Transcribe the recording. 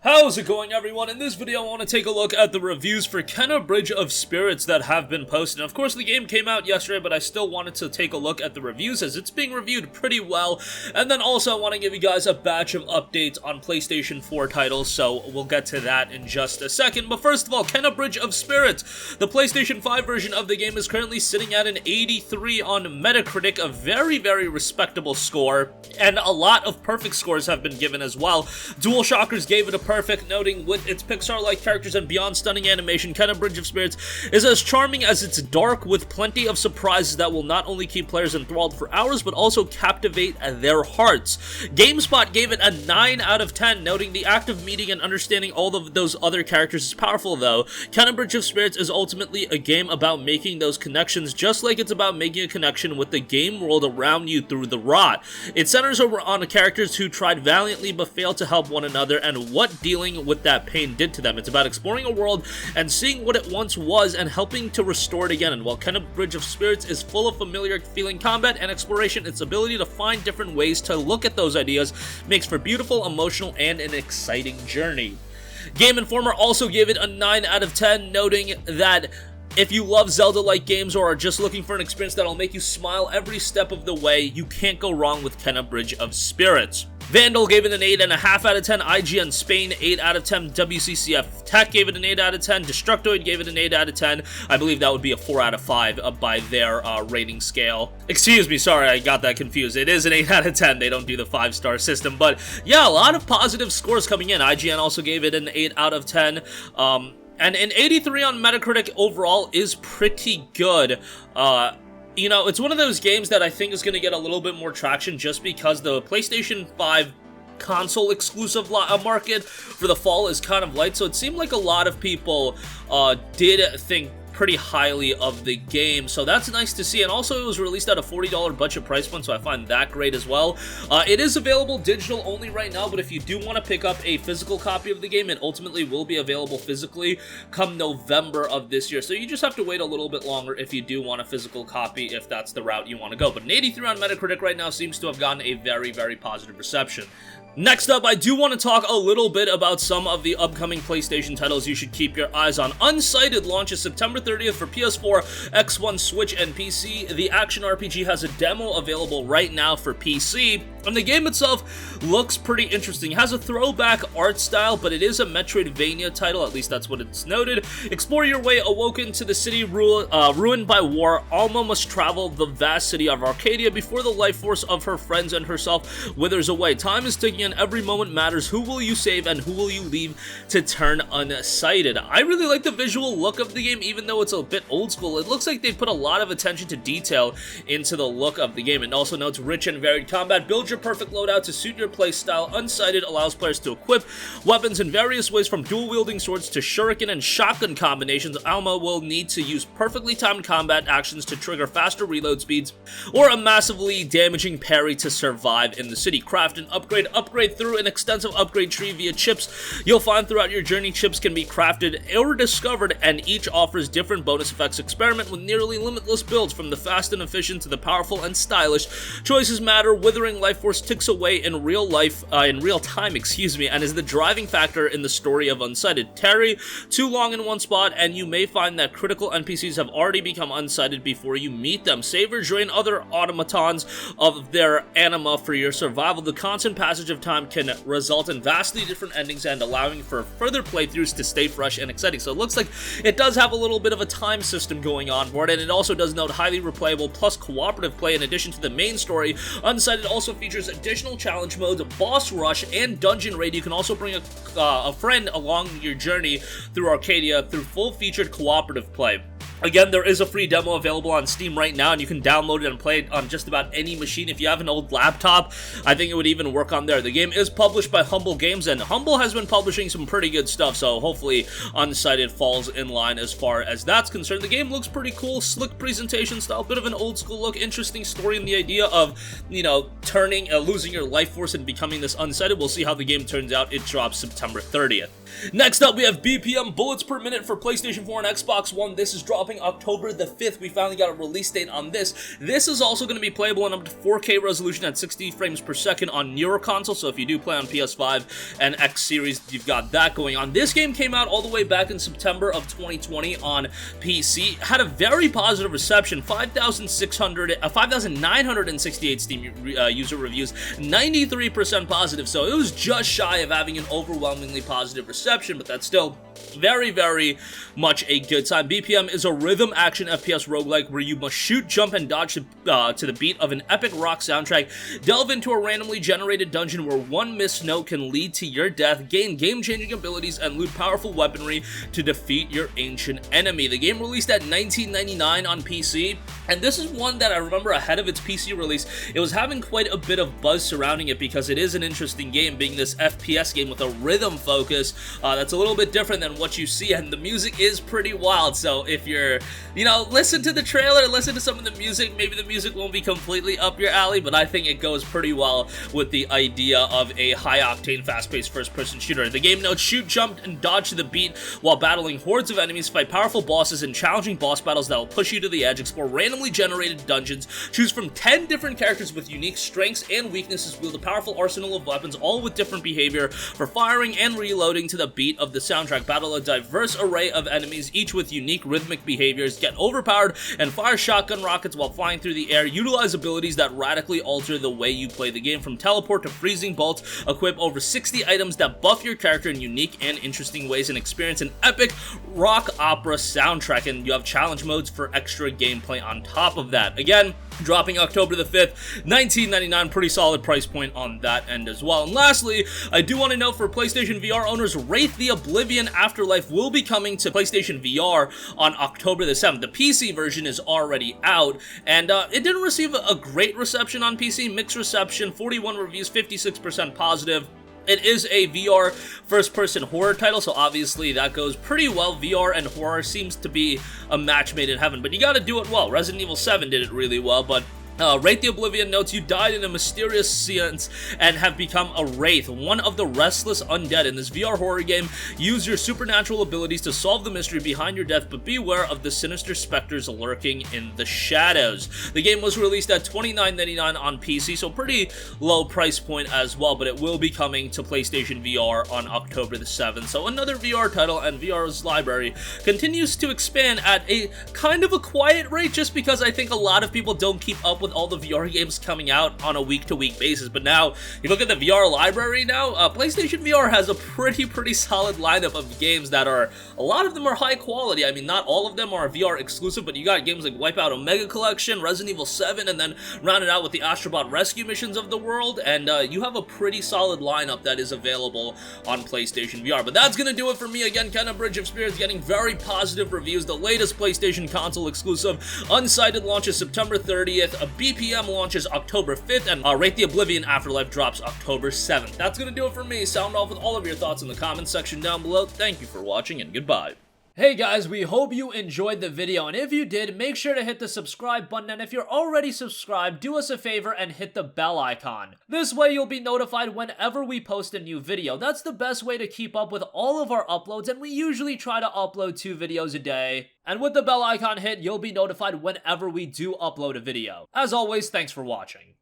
How's it going, everyone? In this video, I want to take a look at the reviews for Kena Bridge of Spirits that have been posted. Of course, the game came out yesterday, but I still wanted to take a look at the reviews as it's being reviewed pretty well. And then also, I want to give you guys a batch of updates on PlayStation 4 titles, so we'll get to that in just a second. But first of all, Kena Bridge of Spirits. The PlayStation 5 version of the game is currently sitting at an 83 on Metacritic, a very, very respectable score. And a lot of perfect scores have been given as well. DualShockers gave it a perfect, noting with its Pixar-like characters and beyond stunning animation, Kena Bridge of Spirits is as charming as it's dark, with plenty of surprises that will not only keep players enthralled for hours, but also captivate their hearts. GameSpot gave it a 9 out of 10, noting the act of meeting and understanding all of those other characters is powerful though. Kena Bridge of Spirits is ultimately a game about making those connections, just like it's about making a connection with the game world around you through the rot. It centers over on characters who tried valiantly but failed to help one another, and what dealing with that pain did to them. It's about exploring a world and seeing what it once was and helping to restore it again. And while Kena Bridge of Spirits is full of familiar feeling combat and exploration, its ability to find different ways to look at those ideas makes for beautiful, emotional, and an exciting journey. Game Informer also gave it a 9 out of 10, noting that if you love Zelda-like games or are just looking for an experience that'll make you smile every step of the way, you can't go wrong with Kena Bridge of Spirits. Vandal gave it an 8.5 out of 10, IGN Spain 8 out of 10, WCCF Tech gave it an 8 out of 10, Destructoid gave it an 8 out of 10, I believe that would be a 4 out of 5 by their rating scale. Excuse me, sorry, I got that confused. It is an 8 out of 10, they don't do the 5-star system, but yeah, a lot of positive scores coming in. IGN also gave it an 8 out of 10, and an 83 on Metacritic overall is pretty good. You know, it's one of those games that I think is going to get a little bit more traction just because the PlayStation 5 console exclusive market for the fall is kind of light, so it seemed like a lot of people did think pretty highly of the game, so that's nice to see. And also, it was released at a $40 budget price point, so I find that great as well. It is available digital only right now, but if you do want to pick up a physical copy of the game, it ultimately will be available physically come November of this year, so you just have to wait a little bit longer if you do want a physical copy, if that's the route you want to go. But an 83 on Metacritic right now seems to have gotten a very, very positive reception. Next up, I do want to talk a little bit about some of the upcoming PlayStation titles you should keep your eyes on. Unsighted launches September 30th for PS4, X1, Switch, and PC. The action RPG has a demo available right now for PC, and the game itself looks pretty interesting. It has a throwback art style, but it is a Metroidvania title, at least that's what it's noted. Explore your way awoken to the city ruined by war. Alma must travel the vast city of Arcadia before the life force of her friends and herself withers away. Time is ticking and every moment matters. Who will you save and who will you leave to turn unsighted? I really like the visual look of the game, even though it's a bit old school. It looks like they put a lot of attention to detail into the look of the game. And also notes rich and varied combat. Build your perfect loadout to suit your playstyle. Unsighted allows players to equip weapons in various ways, from dual-wielding swords to shuriken and shotgun combinations. Alma will need to use perfectly timed combat actions to trigger faster reload speeds or a massively damaging parry to survive in the city. Craft and upgrade through an extensive upgrade tree via chips you'll find throughout your journey. Chips can be crafted or discovered, and each offers different bonus effects. Experiment with nearly limitless builds, from the fast and efficient to the powerful and stylish. Choices matter. Withering life force ticks away in real time, and is the driving factor in the story of Unsighted. Tarry too long in one spot, and you may find that critical NPCs have already become unsighted before you meet them. Save or drain other automatons of their anima for your survival. The constant passage of time can result in vastly different endings and allowing for further playthroughs to stay fresh and exciting. So it looks like it does have a little bit of a time system going on for it, and it also does note highly replayable plus cooperative play in addition to the main story. Unsighted also features additional challenge modes, boss rush, and dungeon raid. You can also bring a friend along your journey through Arcadia through full-featured cooperative play. Again, there is a free demo available on Steam right now, and you can download it and play it on just about any machine. If you have an old laptop, I think it would even work on there. The game is published by Humble Games, and Humble has been publishing some pretty good stuff, so hopefully Unsighted falls in line as far as that's concerned. The game looks pretty cool, slick presentation style, bit of an old school look, interesting story, and the idea of, you know, losing your life force and becoming this unsighted. We'll see how the game turns out. It drops September 30th. Next up, we have BPM Bullets Per Minute for PlayStation 4 and Xbox One. This is dropping dropping October the 5th. We finally got a release date on this. This is also going to be playable in up to 4K resolution at 60 frames per second on newer consoles, so if you do play on PS5 and X series, you've got that going on. This game came out all the way back in September of 2020 on PC, had a very positive reception, 5,968 Steam user reviews, 93% positive, so it was just shy of having an overwhelmingly positive reception, but that's still very, very much a good time. BPM is a rhythm action FPS roguelike where you must shoot, jump, and dodge to the beat of an epic rock soundtrack, delve into a randomly generated dungeon where one missed note can lead to your death, gain game-changing abilities, and loot powerful weaponry to defeat your ancient enemy. The game released at $19.99 on PC, and this is one that I remember ahead of its PC release, it was having quite a bit of buzz surrounding it because it is an interesting game, being this FPS game with a rhythm focus that's a little bit different than what you see, and the music is pretty wild. So if you're, listen to the trailer, listen to some of the music, maybe the music won't be completely up your alley, but I think it goes pretty well with the idea of a high-octane, fast-paced first-person shooter. The game notes shoot, jump, and dodge to the beat while battling hordes of enemies, fight powerful bosses, and challenging boss battles that will push you to the edge, explore randomly generated dungeons, choose from 10 different characters with unique strengths and weaknesses, wield a powerful arsenal of weapons, all with different behavior for firing and reloading to the beat of the soundtrack, battle a diverse array of enemies, each with unique rhythmic behaviors, get overpowered, and fire shotgun rockets while flying through the air, utilize abilities that radically alter the way you play the game, from teleport to freezing bolts, equip over 60 items that buff your character in unique and interesting ways, and experience an epic rock opera soundtrack, and you have challenge modes for extra gameplay on top of that. Again, dropping October the 5th, $19.99, pretty solid price point on that end as well. And lastly, I do want to note for PlayStation VR owners, Wraith the Oblivion Afterlife will be coming to PlayStation VR on October the 7th. The PC version is already out, and it didn't receive a great reception on PC, mixed reception, 41 reviews, 56% positive. It is a VR first-person horror title, so obviously that goes pretty well. VR and horror seems to be a match made in heaven, but you gotta do it well. Resident Evil 7 did it really well, but Wraith the Oblivion notes, you died in a mysterious seance and have become a wraith, one of the restless undead. In this VR horror game, use your supernatural abilities to solve the mystery behind your death, but beware of the sinister specters lurking in the shadows. The game was released at $29.99 on PC, so pretty low price point as well, but it will be coming to PlayStation VR on October the 7th. So another VR title, and VR's library continues to expand at a kind of a quiet rate, just because I think a lot of people don't keep up with all the VR games coming out on a week-to-week basis. But now, you look at the VR library now, PlayStation VR has a pretty solid lineup of games that are, a lot of them are high quality. I mean, not all of them are VR exclusive, but you got games like Wipeout Omega Collection, Resident Evil 7, and then rounded out with the Astrobot Rescue missions of the world, and you have a pretty solid lineup that is available on PlayStation VR. But that's gonna do it for me. Again, Ken of Bridge of Spirits getting very positive reviews. The latest PlayStation console exclusive, Unsighted, launches September 30th, BPM launches October 5th, and Wraith the Oblivion Afterlife drops October 7th. That's gonna do it for me. Sound off with all of your thoughts in the comments section down below. Thank you for watching, and goodbye. Hey guys, we hope you enjoyed the video, and if you did, make sure to hit the subscribe button, and if you're already subscribed, do us a favor and hit the bell icon. This way you'll be notified whenever we post a new video. That's the best way to keep up with all of our uploads, and we usually try to upload 2 videos a day. And with the bell icon hit, you'll be notified whenever we do upload a video. As always, thanks for watching.